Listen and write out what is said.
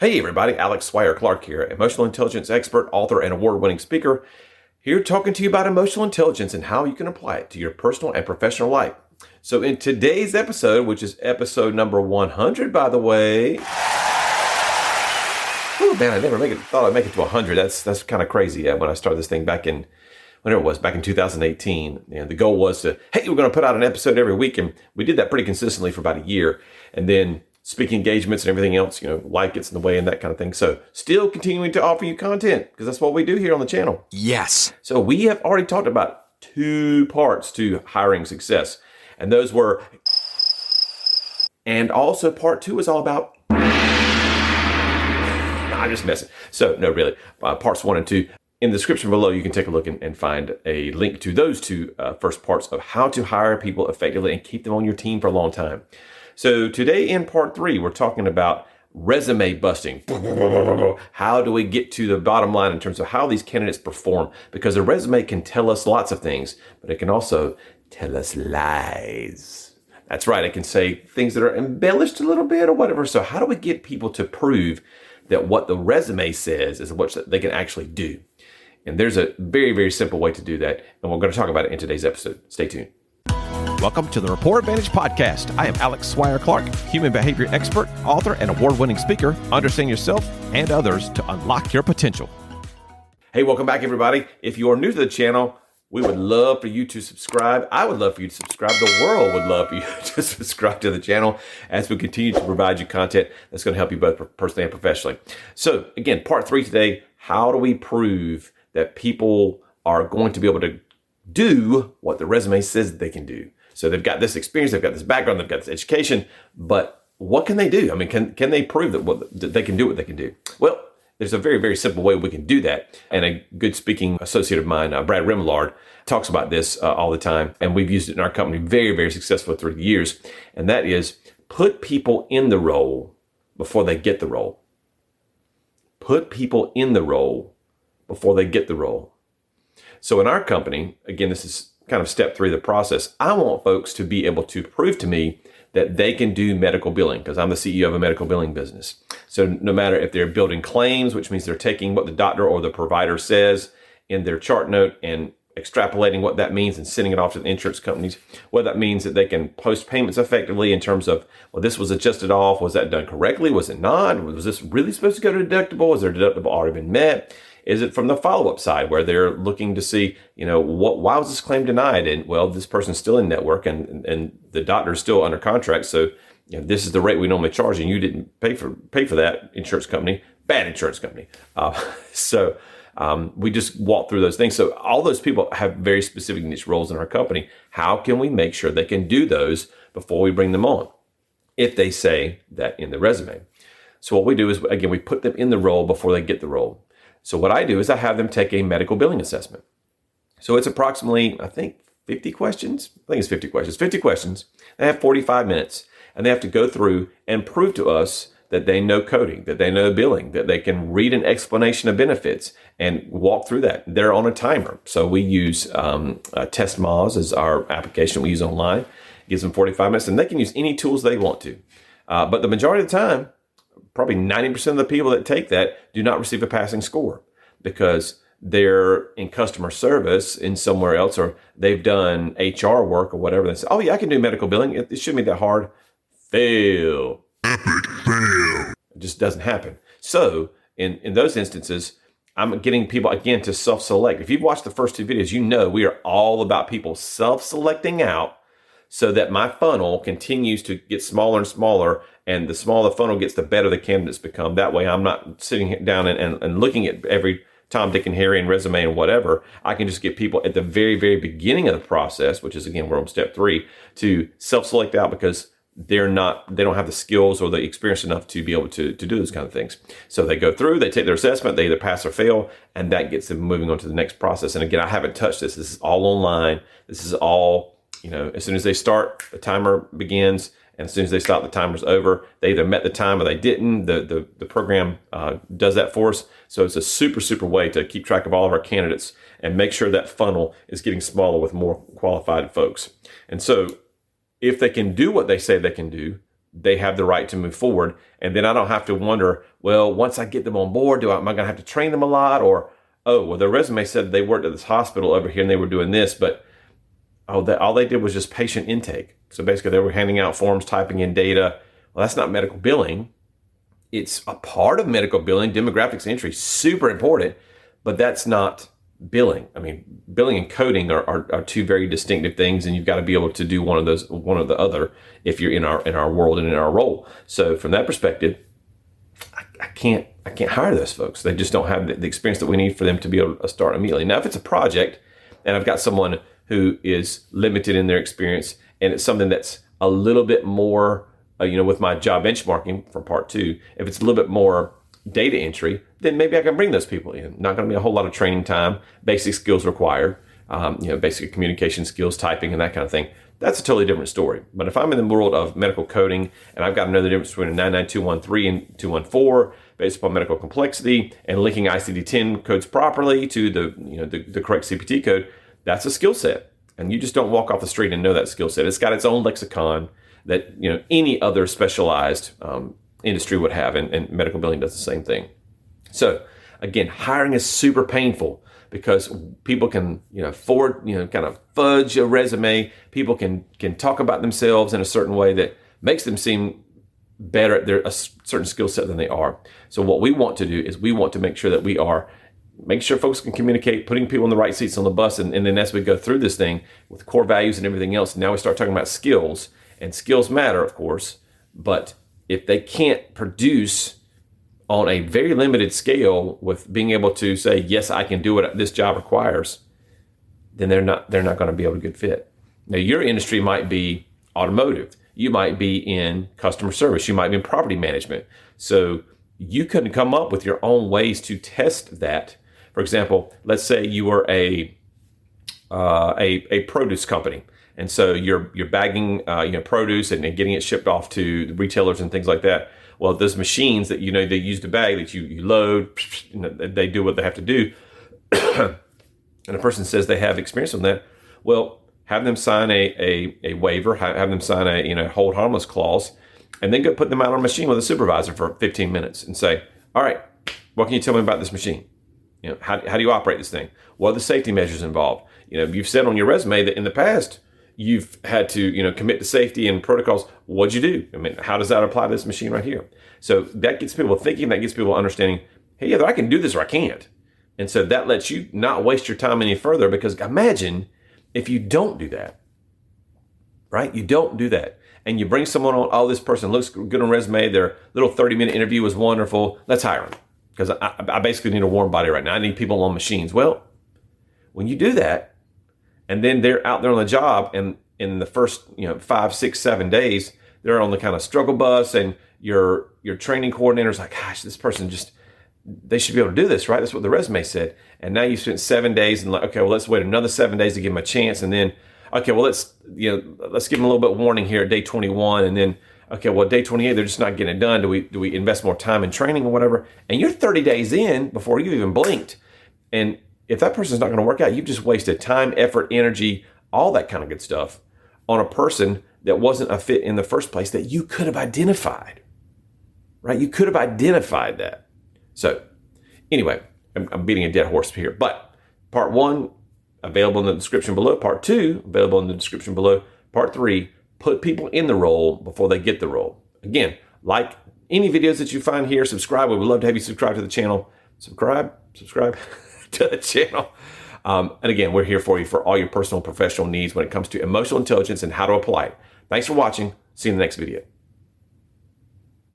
Hey everybody, Alex Swire-Clark here, emotional intelligence expert, author, and award-winning speaker, here talking to you about emotional intelligence and how you can apply it to your personal and professional life. So in today's episode, which is episode number 100, by the way, oh man, I never thought I'd make it to 100. That's kind of crazy. When I started this thing back in 2018, and the goal was we're going to put out an episode every week, and we did that pretty consistently for about a year, and then speaking engagements and everything else, life gets in the way and that kind of thing. So still continuing to offer you content because that's what we do here on the channel. Yes. So we have already talked about 2 parts to hiring success. And those were, and also part 2 is all about, I'm just messing. So no, really, parts 1 and 2. In the description below, you can take a look and find a link to those 2 first parts of how to hire people effectively and keep them on your team for a long time. So today in part 3, we're talking about resume busting. How do we get to the bottom line in terms of how these candidates perform? Because a resume can tell us lots of things, but it can also tell us lies. That's right. It can say things that are embellished a little bit or whatever. So how do we get people to prove that what the resume says is what they can actually do? And there's a very, very simple way to do that. And we're going to talk about it in today's episode. Stay tuned. Welcome to the Report Advantage Podcast. I am Alex Swire-Clark, human behavior expert, author, and award-winning speaker. Understand yourself and others to unlock your potential. Hey, welcome back, everybody. If you are new to the channel, we would love for you to subscribe. I would love for you to subscribe. The world would love for you to subscribe to the channel as we continue to provide you content that's going to help you both personally and professionally. So again, part 3 today, how do we prove that people are going to be able to do what the resume says that they can do? So they've got this experience, they've got this background, they've got this education, but what can they do? I mean, can they prove that they can do what they can do? Well, there's a very, very simple way we can do that. And a good speaking associate of mine, Brad Remillard, talks about this all the time. And we've used it in our company very, very successfully through the years. And that is put people in the role before they get the role. Put people in the role before they get the role. So in our company, again, this is kind of step 3 of the process. I want folks to be able to prove to me that they can do medical billing because I'm the CEO of a medical billing business. So no matter if they're building claims, which means they're taking what the doctor or the provider says in their chart note and extrapolating what that means and sending it off to the insurance companies, what that means that they can post payments effectively in terms of, well, this was adjusted off. Was that done correctly? Was it not? Was this really supposed to go to deductible? Has their deductible already been met? Is it from the follow-up side where they're looking to see, why was this claim denied? And well, this person's still in network and the doctor's still under contract. So, this is the rate we normally charge and you didn't pay for that insurance company, bad insurance company. So we just walk through those things. So all those people have very specific niche roles in our company. How can we make sure they can do those before we bring them on? If they say that in the resume. So what we do is, again, we put them in the role before they get the role. So what I do is I have them take a medical billing assessment. So it's approximately, I think, 50 questions. I think it's 50 questions. 50 questions. They have 45 minutes. And they have to go through and prove to us that they know coding, that they know billing, that they can read an explanation of benefits and walk through that. They're on a timer. So we use Test Moz as our application we use online. It gives them 45 minutes. And they can use any tools they want to. But the majority of the time, probably 90% of the people that take that do not receive a passing score because they're in customer service in somewhere else or they've done HR work or whatever. They say, oh yeah, I can do medical billing. It shouldn't be that hard. Fail. Epic fail. It just doesn't happen. So in those instances, I'm getting people, again, to self-select. If you've watched the first 2 videos, we are all about people self-selecting out so that my funnel continues to get smaller and smaller. And the smaller the funnel gets, the better the candidates become. That way I'm not sitting down and looking at every Tom, Dick, and Harry and resume and whatever. I can just get people at the very, very beginning of the process, which is, again, we're on step 3, to self-select out because they don't have the skills or the experience enough to be able to do those kind of things. So they go through, they take their assessment, they either pass or fail, and that gets them moving on to the next process. And again, I haven't touched this. This is all online. This is all, as soon as they start, the timer begins. And as soon as they stop, the timer's over. They either met the time or they didn't. The program does that for us. So it's a super, super way to keep track of all of our candidates and make sure that funnel is getting smaller with more qualified folks. And so if they can do what they say they can do, they have the right to move forward. And then I don't have to wonder, well, once I get them on board, am I going to have to train them a lot? Or, oh, well, their resume said they worked at this hospital over here and they were doing this, but all they did was just patient intake. So basically they were handing out forms, typing in data. Well, that's not medical billing. It's a part of medical billing. Demographics entry, super important, but that's not billing. I mean, billing and coding are two very distinctive things, and you've got to be able to do one of the other if you're in our world and in our role. So from that perspective, I can't hire those folks. They just don't have the experience that we need for them to be able to start immediately. Now, if it's a project and I've got someone who is limited in their experience and it's something that's a little bit more, with my job benchmarking from part 2, if it's a little bit more data entry, then maybe I can bring those people in. Not going to be a whole lot of training time, basic skills required, basic communication skills, typing and that kind of thing. That's a totally different story. But if I'm in the world of medical coding and I've got to know the difference between a 99213 and 214 based upon medical complexity and linking ICD-10 codes properly to the correct CPT code, that's a skill set. And you just don't walk off the street and know that skill set. It's got its own lexicon that any other specialized industry would have, and medical billing does the same thing. So again, hiring is super painful because people can kind of fudge a resume. People can talk about themselves in a certain way that makes them seem better at a certain skill set than they are. So what we want to do is we want to make sure that make sure folks can communicate, putting people in the right seats on the bus, and then as we go through this thing with core values and everything else, now we start talking about skills, and skills matter, of course, but if they can't produce on a very limited scale with being able to say, yes, I can do what this job requires, then they're not going to be able to good fit. Now, your industry might be automotive. You might be in customer service. You might be in property management. So you couldn't come up with your own ways to test that. For example, let's say you were a produce company. And so you're bagging produce and getting it shipped off to the retailers and things like that. Well, those machines that they use to bag that you load, they do what they have to do. And a person says they have experience on that. Well, have them sign a waiver, have them sign a hold harmless clause, and then go put them out on a machine with a supervisor for 15 minutes and say, all right, what can you tell me about this machine? How do you operate this thing? What are the safety measures involved? You've said on your resume that in the past you've had to commit to safety and protocols. What'd you do? I mean, how does that apply to this machine right here? So that gets people thinking, that gets people understanding, hey, either I can do this or I can't. And so that lets you not waste your time any further, because imagine if you don't do that, right? You don't do that. And you bring someone on, oh, this person looks good on resume. Their little 30-minute interview was wonderful. Let's hire them, because I basically need a warm body right now. I need people on machines. Well, when you do that, and then they're out there on the job, and in the first 5, 6, 7 days, they're on the kind of struggle bus, and your training coordinator's like, gosh, this person they should be able to do this, right? That's what the resume said. And now you spent 7 days, and okay, well, let's wait another 7 days to give them a chance, and then okay, well, let's give them a little bit of warning here at day 21, and then okay, well, day 28, they're just not getting it done. Do we invest more time in training or whatever? And you're 30 days in before you even blinked, and if that person's not going to work out, you've just wasted time, effort, energy, all that kind of good stuff on a person that wasn't a fit in the first place that you could have identified, right? You could have identified that. So anyway, I'm beating a dead horse here, but part 1, available in the description below. Part 2, available in the description below. Part 3, put people in the role before they get the role. Again, like any videos that you find here, subscribe. We would love to have you subscribe to the channel. Subscribe to the channel. And again, we're here for you for all your personal and professional needs when it comes to emotional intelligence and how to apply it. Thanks for watching. See you in the next video.